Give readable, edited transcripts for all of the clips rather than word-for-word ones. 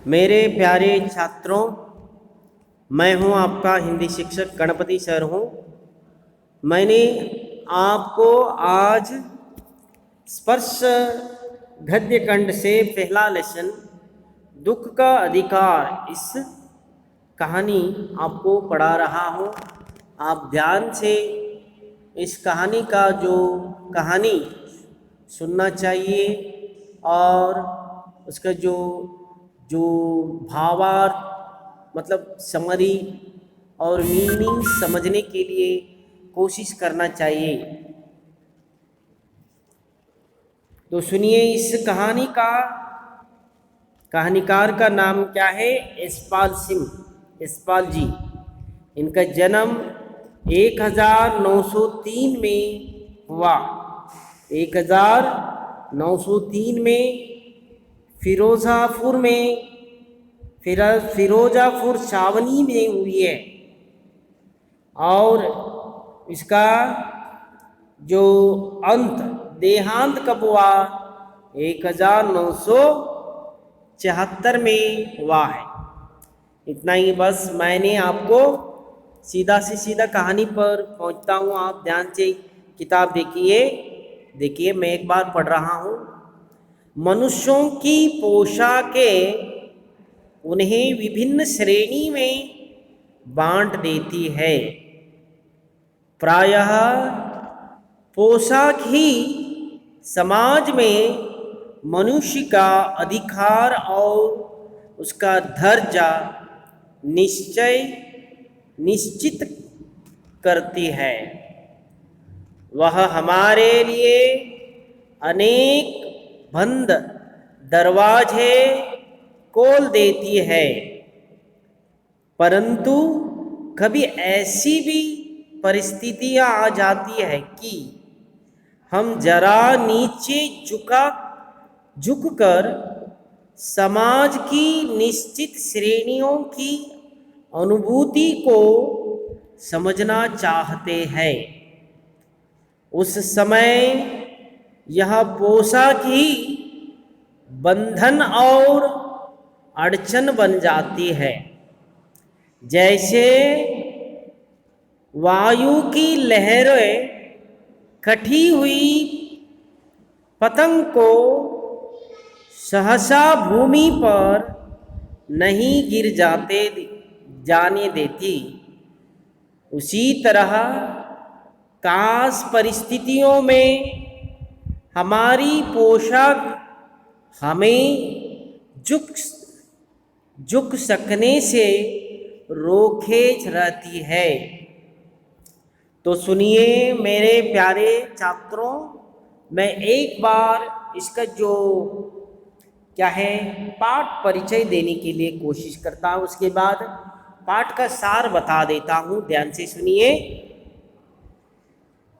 मेरे प्यारे छात्रों, मैं हूं आपका हिंदी शिक्षक गणपति सर हूं। मैंने आपको आज स्पर्श गद्य खंड से पहला लेसन दुख का अधिकार इस कहानी आपको पढ़ा रहा हूं। आप ध्यान से इस कहानी का कहानी सुनना चाहिए और उसका जो भावार्थ मतलब समरी और मीनिंग समझने के लिए कोशिश करना चाहिए। तो सुनिए, इस कहानी का कहानीकार का नाम क्या है? यशपाल जी। इनका जन्म 1903 में हुआ। 1903 में फिरोजापुर छावनी में हुई है। और इसका जो देहांत कब हुआ? 1974 में हुआ है। इतना ही बस। मैंने आपको सीधा से सीधा कहानी पर पहुंचता हूं। आप ध्यान से किताब देखिए मैं एक बार पढ़ रहा हूं। मनुष्यों की पोशाकें उन्हें विभिन्न श्रेणी में बांट देती है। प्रायः पोशाक ही समाज में मनुष्य का अधिकार और उसका दर्जा निश्चित करती है। वह हमारे लिए अनेक बंद दरवाजे खोल देती है, परंतु कभी ऐसी भी परिस्थितियां आ जाती है कि हम जरा नीचे झुककर समाज की निश्चित श्रेणियों की अनुभूति को समझना चाहते हैं। उस समय यह पोशाक ही बंधन और अड़चन बन जाती है। जैसे वायु की लहरें कटी हुई पतंग को सहसा भूमि पर नहीं गिर जाने देती, उसी तरह खास परिस्थितियों में हमारी पोशाक हमें झुक सकने से रोके रहती है। तो सुनिए मेरे प्यारे छात्रों, मैं एक बार इसका पाठ परिचय देने के लिए कोशिश करता हूँ। उसके बाद पाठ का सार बता देता हूँ। ध्यान से सुनिए।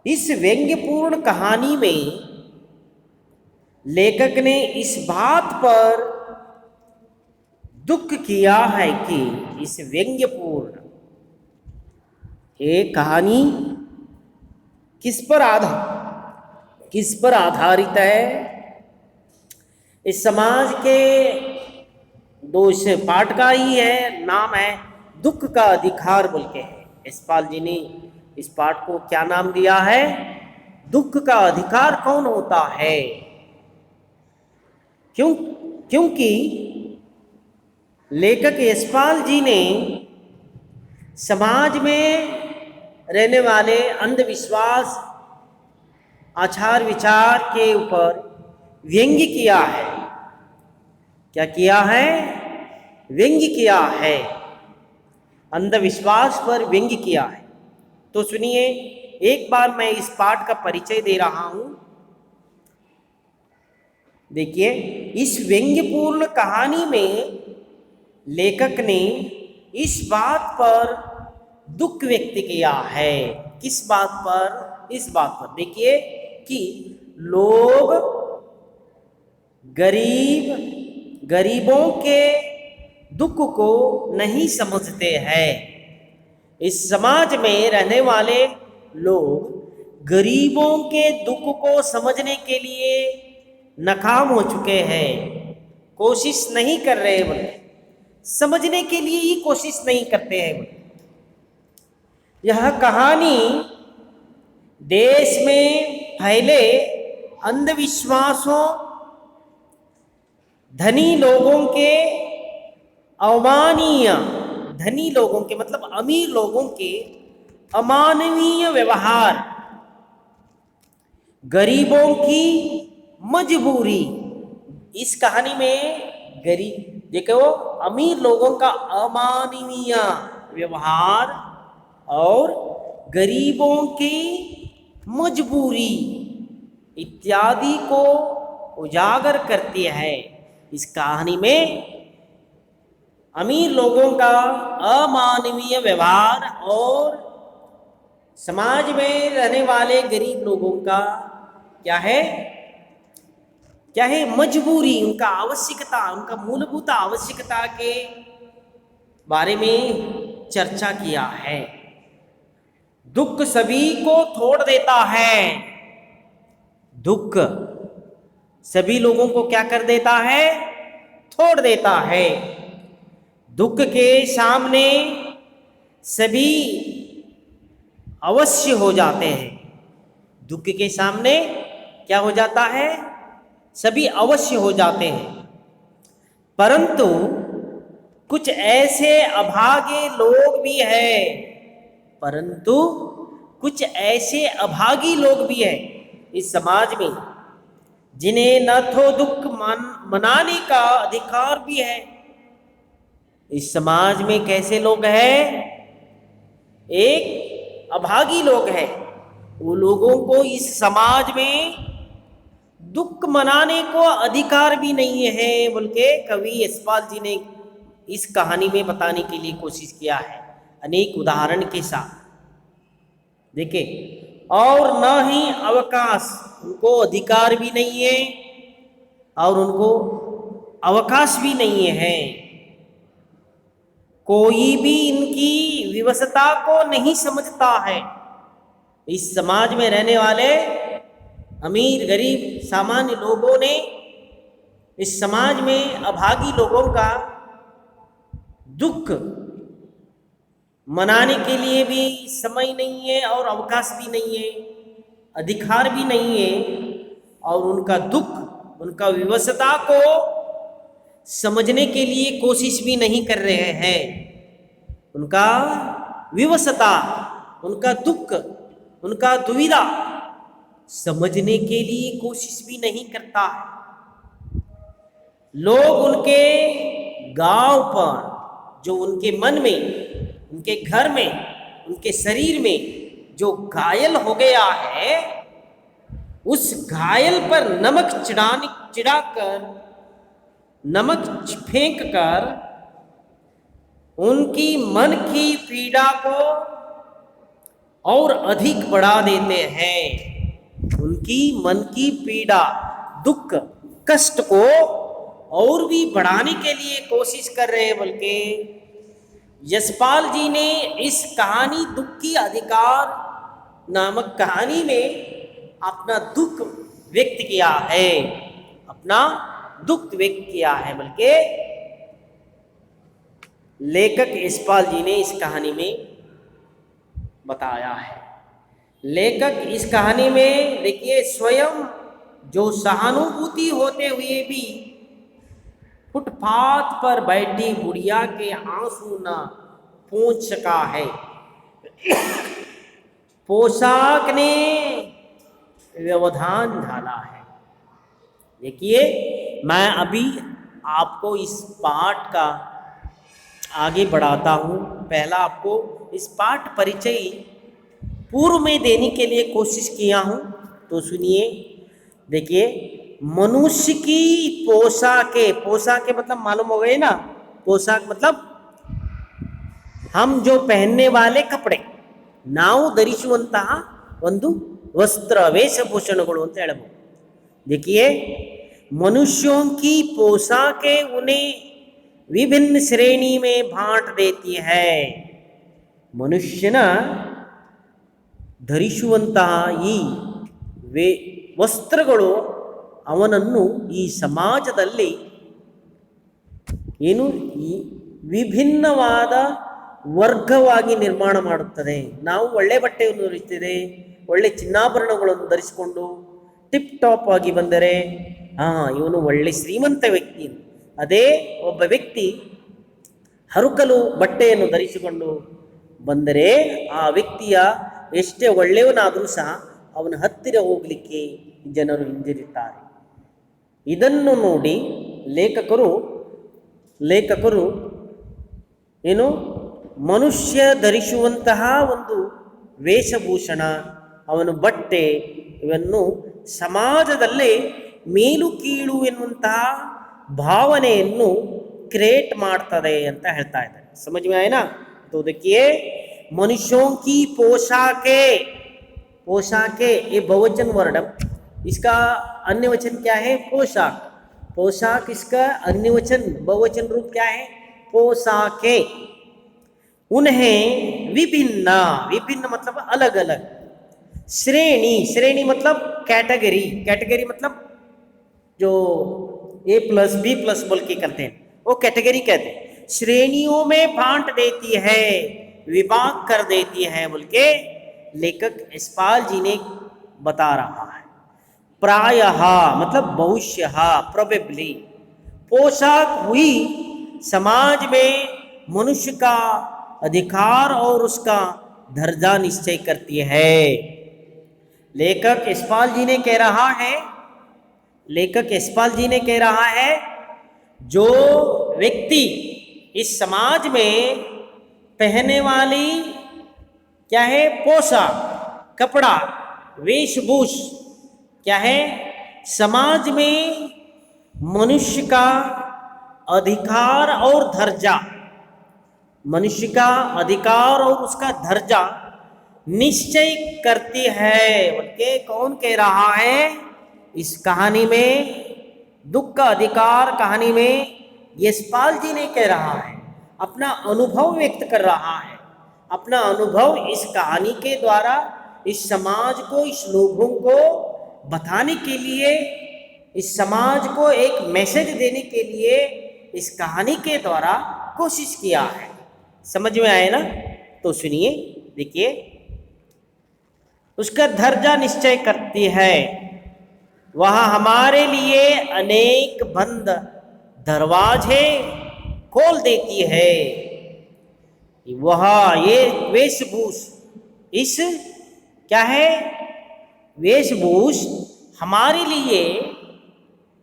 इस व्यंग्यपूर्ण कहानी में लेखक ने इस बात पर दुख किया है कि इस व्यंग्यपूर्ण एक कहानी किस पर आधारित है? इस समाज के इस पाठ का ही है, नाम है दुख का अधिकार बोल के है। यशपाल जी ने इस पाठ को क्या नाम दिया है? दुख का अधिकार कौन होता है? क्योंकि लेखक यशपाल जी ने समाज में रहने वाले अंधविश्वास, आचार विचार के ऊपर व्यंग्य किया है। क्या किया है? व्यंग्य किया है। अंधविश्वास पर व्यंग्य किया है। तो सुनिए, एक बार मैं इस पाठ का परिचय दे रहा हूं। देखिए, इस व्यंग्यपूर्ण कहानी में लेखक ने इस बात पर दुख व्यक्त किया है। किस बात पर? इस बात पर देखिए कि लोग गरीबों के दुख को नहीं समझते हैं। इस समाज में रहने वाले लोग गरीबों के दुख को समझने के लिए नाकाम हो चुके हैं, कोशिश नहीं कर रहे बोले। समझने के लिए ही कोशिश नहीं करते हैं। यह कहानी देश में फैले अंधविश्वासों, धनी लोगों के अमानवीय, धनी लोगों के मतलब अमीर लोगों के अमानवीय व्यवहार, गरीबों की मजबूरी। इस कहानी में गरीब देखो, अमीर लोगों का अमानवीय व्यवहार और गरीबों की मजबूरी इत्यादि को उजागर करती है। इस कहानी में अमीर लोगों का अमानवीय व्यवहार और समाज में रहने वाले गरीब लोगों का क्या है, क्या है, मजबूरी, उनका आवश्यकता, उनका मूलभूत आवश्यकता के बारे में चर्चा किया है। दुख सभी को तोड़ देता है। दुख सभी लोगों को क्या कर देता है, तोड़ देता है। दुख के सामने सभी अवश्य हो जाते हैं। दुख के सामने क्या हो जाता है, सभी अवश्य हो जाते हैं। परंतु कुछ ऐसे अभागे लोग भी हैं, परंतु कुछ ऐसे अभागी लोग भी हैं इस समाज में, जिन्हें न तो दुख मनाने का अधिकार भी है। इस समाज में कैसे लोग हैं, एक अभागी लोग हैं। वो लोगों को इस समाज में दुख मनाने को अधिकार भी नहीं है, बल्कि कवि यशपाल जी ने इस कहानी में बताने के लिए कोशिश किया है अनेक उदाहरण के साथ। देखिए, और न ही अवकाश, उनको अधिकार भी नहीं है और उनको अवकाश भी नहीं है। कोई भी इनकी विवशता को नहीं समझता है। इस समाज में रहने वाले अमीर गरीब सामान्य लोगों ने इस समाज में अभागी लोगों का दुख मनाने के लिए भी समय नहीं है और अवकाश भी नहीं है, अधिकार भी नहीं है, और उनका दुख, उनका विवशता को समझने के लिए कोशिश भी नहीं कर रहे हैं। उनका विवशता, उनका दुख, उनका दुविधा समझने के लिए कोशिश भी नहीं करता है। लोग उनके गांव पर, जो उनके मन में, उनके घर में, उनके शरीर में जो घायल हो गया है, उस घायल पर नमक चिढ़ाकर, नमक फेंक कर उनकी मन की पीड़ा को और अधिक बढ़ा देते हैं। उनकी मन की पीड़ा, दुख, कष्ट को और भी बढ़ाने के लिए कोशिश कर रहे हैं। बल्कि यशपाल जी ने इस कहानी दुख की अधिकार नामक कहानी में अपना दुख व्यक्त किया है, अपना दुख व्यक्त किया है। बल्कि लेखक यशपाल जी ने इस कहानी में बताया है। लेखक इस कहानी में देखिए, स्वयं जो सहानुभूति होते हुए भी फुटपाथ पर बैठी बुढ़िया के आंसू न पोंछ सका है। पोशाक ने व्यवधान ढाला है। देखिए, मैं अभी आपको इस पाठ का आगे बढ़ाता हूँ। पहला आपको इस पाठ परिचय पूर्व में देने के लिए कोशिश किया हूँ, तो सुनिए। देखिए, मनुष्य की पोशाकें, पोशाकें मतलब मालूम हो गए ना, पोशाक मतलब हम जो पहनने वाले कपड़े, ನಾವು ಧರಿಸುವಂತಹ ಒಂದು वस्त्र, ವೇಷಭೂಷಣಗಳು ಅಂತ ಹೇಳಬಹುದು। देखिए, मनुष्यों की पोशाकें उन्हें विभिन्न श्रेणी में बांट देती है। ಮನುಷ್ಯನ ಧರಿಸುವಂತಹ ಈ ವಸ್ತ್ರಗಳು ಅವನನ್ನು ಈ ಸಮಾಜದಲ್ಲಿ ಏನು ಈ ವಿಭಿನ್ನವಾದ ವರ್ಗವಾಗಿ ನಿರ್ಮಾಣ ಮಾಡುತ್ತದೆ. ನಾವು ಒಳ್ಳೆ ಬಟ್ಟೆಯನ್ನು ಧರಿಸಿದರೆ, ಒಳ್ಳೆ ಚಿನ್ನಾಭರಣಗಳನ್ನು ಧರಿಸಿಕೊಂಡು ಟಿಪ್ ಟಾಪ್ ಆಗಿ ಬಂದರೆ ಇವನು ಒಳ್ಳೆ ಶ್ರೀಮಂತ ವ್ಯಕ್ತಿ. ಅದೇ ಒಬ್ಬ ವ್ಯಕ್ತಿ ಹರುಕಲು ಬಟ್ಟೆಯನ್ನು ಧರಿಸಿಕೊಂಡು ಬಂದರೆ ಆ ವ್ಯಕ್ತಿಯ ಎಷ್ಟೇ ಒಳ್ಳೆಯವನಾದರೂ ಸಹ ಅವನ ಹತ್ತಿರ ಹೋಗಲಿಕ್ಕೆ ಜನರು ಹಿಂಜರಿತಾರೆ. ಇದನ್ನು ನೋಡಿ ಲೇಖಕರು ಏನು ಮನುಷ್ಯ ಧರಿಸುವಂತಹ ಒಂದು ವೇಷಭೂಷಣ, ಅವನ ಬಟ್ಟೆ ಇವನ್ನು ಸಮಾಜದಲ್ಲಿ ಮೇಲು ಕೀಳು ಎನ್ನುವಂತಹ ಭಾವನೆಯನ್ನು ಕ್ರಿಯೇಟ್ ಮಾಡ್ತದೆ ಅಂತ ಹೇಳ್ತಾ ಇದ್ದಾರೆ. समझ में आए ना? तो देखिए मनुष्यों की पोशाके ये बहुवचन वर्ड, इसका अन्य वचन क्या है? पोशाक इसका अन्य वचन बहुवचन रूप क्या है? पोशाके। उन्हें विभिन्न मतलब अलग अलग, श्रेणी मतलब कैटेगरी मतलब जो A+B+ बोल के करते हैं वो कैटेगरी कहते हैं। श्रेणियों में बांट देती है, विभाग कर देती है बोल के लेखक यशपाल जी ने बता रहा है। प्रायः मतलब बहुशः, प्रोबेबली पोशाक हुई समाज में मनुष्य का अधिकार और उसका दर्जा निश्चय करती है। लेखक यशपाल जी ने कह रहा है जो व्यक्ति इस समाज में पहनने वाली क्या है? पोशाक, कपड़ा, वेशभूष क्या है? समाज में मनुष्य का अधिकार और उसका दर्जा निश्चय करती है बोल के कौन कह रहा है? इस कहानी में, दुख का अधिकार कहानी में यशपाल जी ने कह रहा है, अपना अनुभव व्यक्त कर रहा है। अपना अनुभव इस कहानी के द्वारा इस समाज को, इस लोगों को बताने के लिए, इस समाज को एक मैसेज देने के लिए इस कहानी के द्वारा कोशिश किया है। समझ में आए ना? तो सुनिए, देखिए, उसका दर्जा निश्चय करती है, वह हमारे लिए अनेक बंद दरवाजे खोल देती है। वह ये वेशभूष, इस क्या है? वेशभूष हमारे लिए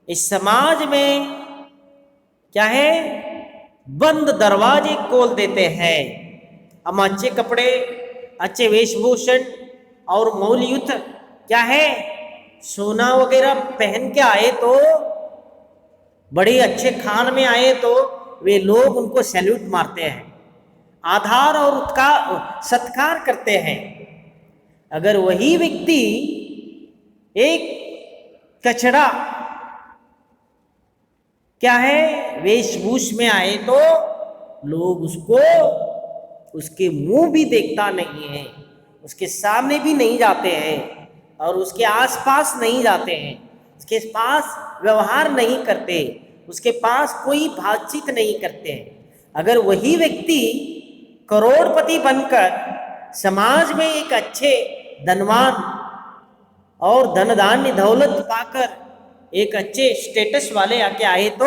इस समाज में क्या है? बंद दरवाजे खोल देते हैं। हम अच्छे कपड़े, अच्छे वेशभूषण और मौलियत क्या है? सोना वगैरह पहन के आए तो, बड़े अच्छे खान में आए तो वे लोग उनको सैल्यूट मारते हैं, आधार और उसका सत्कार करते हैं। अगर वही व्यक्ति एक कचड़ा क्या है? वेशभूष में आए तो लोग उसको, उसके मुंह भी देखता नहीं है, उसके सामने भी नहीं जाते हैं और उसके आसपास नहीं जाते हैं, उसके पास व्यवहार नहीं करते, उसके पास कोई बातचीत नहीं करते हैं। अगर वही व्यक्ति करोड़पति बनकर समाज में एक अच्छे धनवान और धन धान्य दौलत पाकर एक अच्छे स्टेटस वाले आके आए तो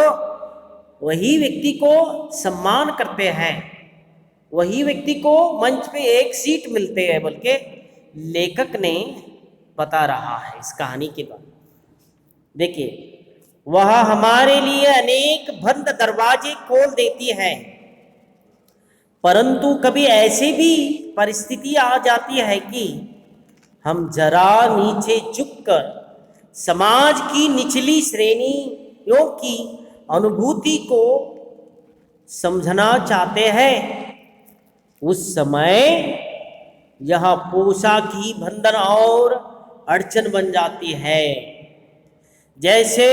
वही व्यक्ति को सम्मान करते हैं, वही व्यक्ति को मंच पे एक सीट मिलते हैं बोल के लेखक ने बता रहा है इस कहानी के द्वारा। देखिए, वह हमारे लिए अनेक बंद दरवाजे खोल देती है, परंतु कभी ऐसी भी परिस्थिति आ जाती है कि हम जरा नीचे झुककर समाज की निचली श्रेणियों की अनुभूति को समझना चाहते हैं। उस समय यह पोशाक ही बंधन और अड़चन बन जाती है। जैसे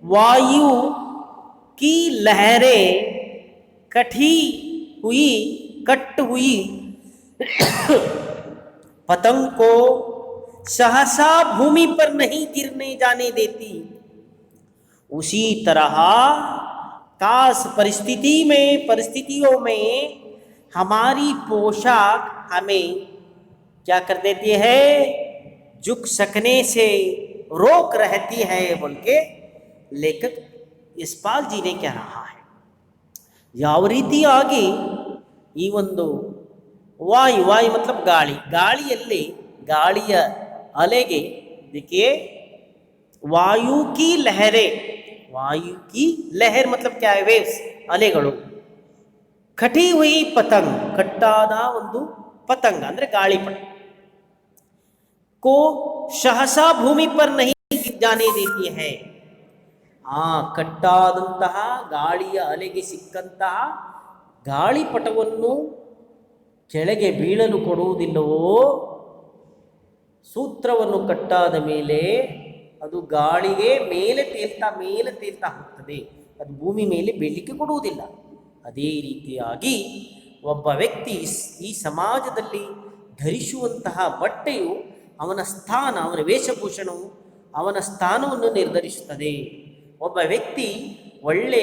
वायु की लहरें कट हुई पतंग को सहसा भूमि पर नहीं गिरने जाने देती, उसी तरह खास परिस्थितियों में हमारी पोशाक हमें क्या कर देती है, झुक सकने से रोक रहती है बोल के लेखक यशपाल जी ने कह रहा है। ಯಾವ ರೀತಿಯಾಗಿ ಈ ಒಂದು ವಾಯು मतलब ಗಾಳಿಯಲ್ಲಿ ಗಾಳಿಯ ಅಲೆಗೆ देखिए वायु की लहर मतलब क्या है, वेव्स ಅಲೆಗಳು, ಕಟಿ ಹುಯಿ ಪತಂಗ್ ಕಟ್ಟಾದ ಒಂದು ಪತಂಗ ಅಂದ್ರೆ ಗಾಳಿಪಟ को सहसा भूमि पर नहीं जाने देती है। ಕಟ್ಟಾದಂತಹ ಗಾಳಿಯ ಅಲೆಗೆ ಸಿಕ್ಕಂತಹ ಗಾಳಿಪಟವನ್ನು ಕೆಳಗೆ ಬೀಳಲು ಕೊಡುವುದಿಲ್ಲವೋ, ಸೂತ್ರವನ್ನು ಕಟ್ಟಾದ ಮೇಲೆ ಅದು ಗಾಳಿಗೆ ಮೇಲೆ ತೇಲ್ತಾ ಹೋಗ್ತದೆ, ಅದು ಭೂಮಿ ಮೇಲೆ ಬೀಳಲಿಕ್ಕೆ ಕೊಡುವುದಿಲ್ಲ. ಅದೇ ರೀತಿಯಾಗಿ ಒಬ್ಬ ವ್ಯಕ್ತಿ ಈ ಸಮಾಜದಲ್ಲಿ ಧರಿಸುವಂತಹ ಬಟ್ಟೆಯು ಅವನ ಸ್ಥಾನ, ಅವನ ವೇಷಭೂಷಣವು ಅವನ ಸ್ಥಾನವನ್ನು ನಿರ್ಧರಿಸುತ್ತದೆ. ಒಬ್ಬ ವ್ಯಕ್ತಿ ಒಳ್ಳೆ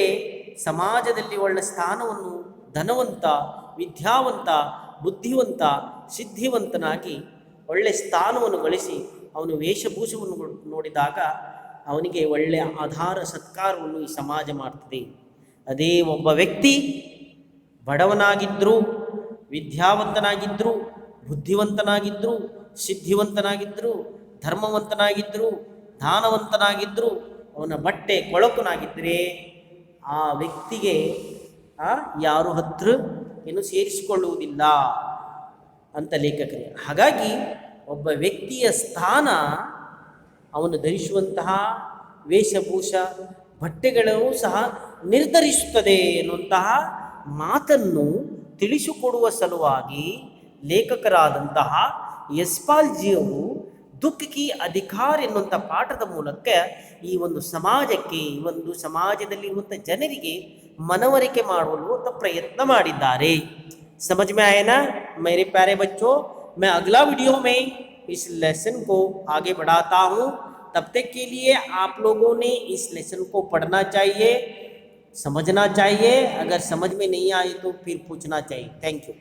ಸಮಾಜದಲ್ಲಿ ಒಳ್ಳೆ ಸ್ಥಾನವನ್ನು, ಧನವಂತ, ವಿದ್ಯಾವಂತ, ಬುದ್ಧಿವಂತ, ಸಿದ್ಧಿವಂತನಾಗಿ ಒಳ್ಳೆ ಸ್ಥಾನವನ್ನು ಗಳಿಸಿ ಅವನು ವೇಷಭೂಷವನ್ನು ನೋಡಿದಾಗ ಅವನಿಗೆ ಒಳ್ಳೆಯ ಆಧಾರ ಸತ್ಕಾರವನ್ನು ಈ ಸಮಾಜ ಮಾಡ್ತದೆ. ಅದೇ ಒಬ್ಬ ವ್ಯಕ್ತಿ ಬಡವನಾಗಿದ್ದರೂ, ವಿದ್ಯಾವಂತನಾಗಿದ್ದರೂ, ಬುದ್ಧಿವಂತನಾಗಿದ್ದರೂ, ಸಿದ್ಧಿವಂತನಾಗಿದ್ದರೂ, ಧರ್ಮವಂತನಾಗಿದ್ದರೂ, ದಾನವಂತನಾಗಿದ್ದರೂ, ಅವನ ಬಟ್ಟೆ ಕೊಳಕನಾಗಿದ್ದರೆ ಆ ವ್ಯಕ್ತಿಗೆ ಯಾರು ಹತ್ರ ಏನು ಸೇರಿಸಿಕೊಳ್ಳುವುದಿಲ್ಲ ಅಂತ ಲೇಖಕರೇ. ಹಾಗಾಗಿ ಒಬ್ಬ ವ್ಯಕ್ತಿಯ ಸ್ಥಾನ ಅವನು ಧರಿಸುವಂತಹ ವೇಷಭೂಷ ಬಟ್ಟೆಗಳು ಸಹ ನಿರ್ಧರಿಸುತ್ತದೆ ಎನ್ನುವಂತಹ ಮಾತನ್ನು ತಿಳಿಸಿಕೊಡುವ ಸಲುವಾಗಿ ಲೇಖಕರಾದಂತಹ ಯಶ್ಪಾಲ್ ಜಿಯವರು ದುಃಖ ಕಿ ಅಧಿಕಾರ ಎನ್ನುವಂಥ ಪಾಠದ ಮೂಲಕ ಈ ಒಂದು ಸಮಾಜಕ್ಕೆ, ಈ ಒಂದು ಸಮಾಜದಲ್ಲಿ ಇರುವಂಥ ಜನರಿಗೆ ಮನವರಿಕೆ ಮಾಡಲು ಪ್ರಯತ್ನ ಮಾಡಿದ್ದಾರೆ. समझ में आया ना मेरे प्यारे बच्चों? मैं अगला वीडियो में इस लेसन को आगे बढ़ाता हूँ. तब तक के लिए आप लोगों ने इस लेसन को पढ़ना चाहिए, समझना चाहिए. अगर समझ में नहीं आए तो फिर पूछना चाहिए. Thank you.